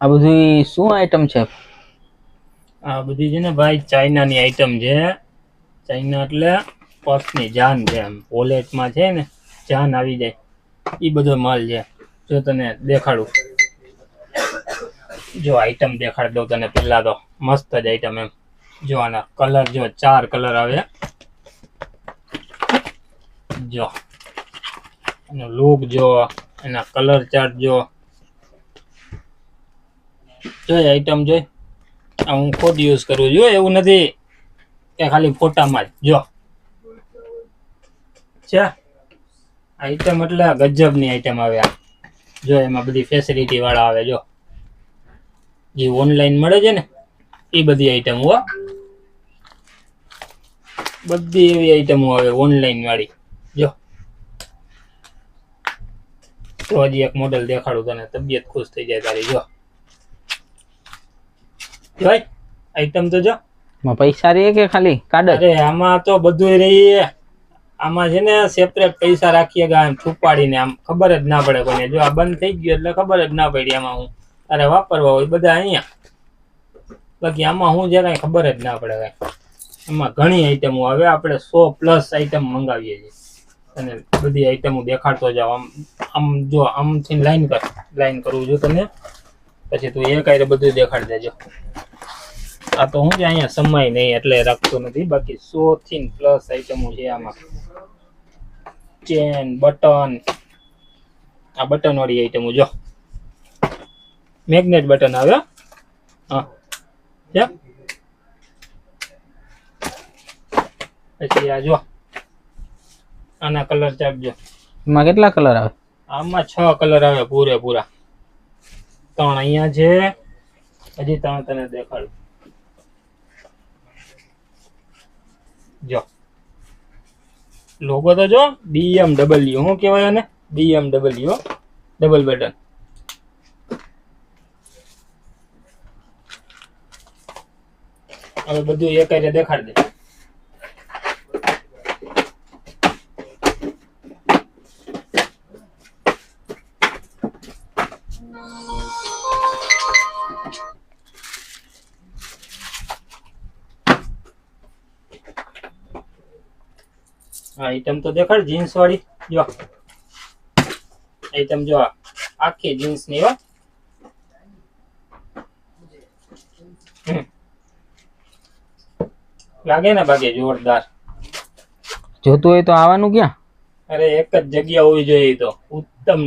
આ બધી શું આઈટમ છે? આ બધી છે ને ભાઈ ચાઇનાની આઈટમ છે. ચાઇના એટલે પર્સની જાન છે. એમ વોલેટમાં છે ને જાન આવી જાય એ બધો માલ છે. જો તને દેખાડું, જો આઈટમ દેખાડ દઉં તને. પેલા તો મસ્ત જ આઈટમ. એમ જો આના કલર જો 4 કલર આવે. જો એનો લુક જો, એના કલર ચાર્ટ જો. જોઈ આઈટમ જોઈ. આ હું ખુદ યુઝ કરું છું, એવું નથી કે ખાલી ફોટામાં જ. જો છે આઈટમ એટલે ગજબની આઈટમ આવે. આ જો એમાં બધી ફેસિલિટી વાળા આવે. જો જે ઓનલાઈન મળે છે ને એ બધી આઈટમ હો. બધી એવી આઈટમો આવે ઓનલાઈન વાળી. જો તો હજી એક મોડેલ દેખાડું તને, તબિયત ખુશ થઈ જાય તારી. જો જોઈ આઈટમ તો જો. પૈસા રે કે ખાલી કાર્ડ? અરે આમાં તો બધું રહી. આમાં છે ને સેપરેટ પૈસા રાખીએ આમ છુપાડીને, આમ ખબર જ ના પડે કોઈને. જો આ બંધ થઈ ગયું એટલે ખબર જ ના પડી. આમાં હું તારે વાપરવા હોય બધા અહીંયા, બાકી આમાં હું જે કાંઈ ખબર જ ના પડે કાંઈ. એમાં ઘણી આઈટમો આવે. આપણે 100+ આઈટમ મંગાવીએ છીએ અને બધી આઈટમો દેખાડતો જાવ. આમ આમ જો આમથી લાઈન કરવું જો તને, પછી તું એક આઈને બધું દેખાડી દેજો. આ તો હું છે અહીંયા સમય નહીં એટલે રાખતો નથી, બાકી 100+ આઈટમો છે આમાં. ચેન, બટન, આ બટન વાળી આઈટમો જો. મેગ્નેટ બટન આવે. હા છે. પછી આ જો આના કલર ચાર્ટ જો. એમાં કેટલા કલર આવે? આમાં 6 કલર આવે પૂરેપૂરા. 3 અહીંયા છે, હજી 3 તને દેખાડું. જો લોગો તો જો, BMW. શું કહેવાય આને? BMW double button. હવે બધું એક રીતે દેખાડી દે. આઈટમ તો દેખાડ જીન્સ વાળી. જો આઈટમ જો, આખી જીન્સ ની હો. લાગે ને બાકી જોરદાર. જોતું હોય તો આવવાનું ક્યાં? અરે એક જ જગ્યા હોવી જોઈએ. તો ઉત્તમ.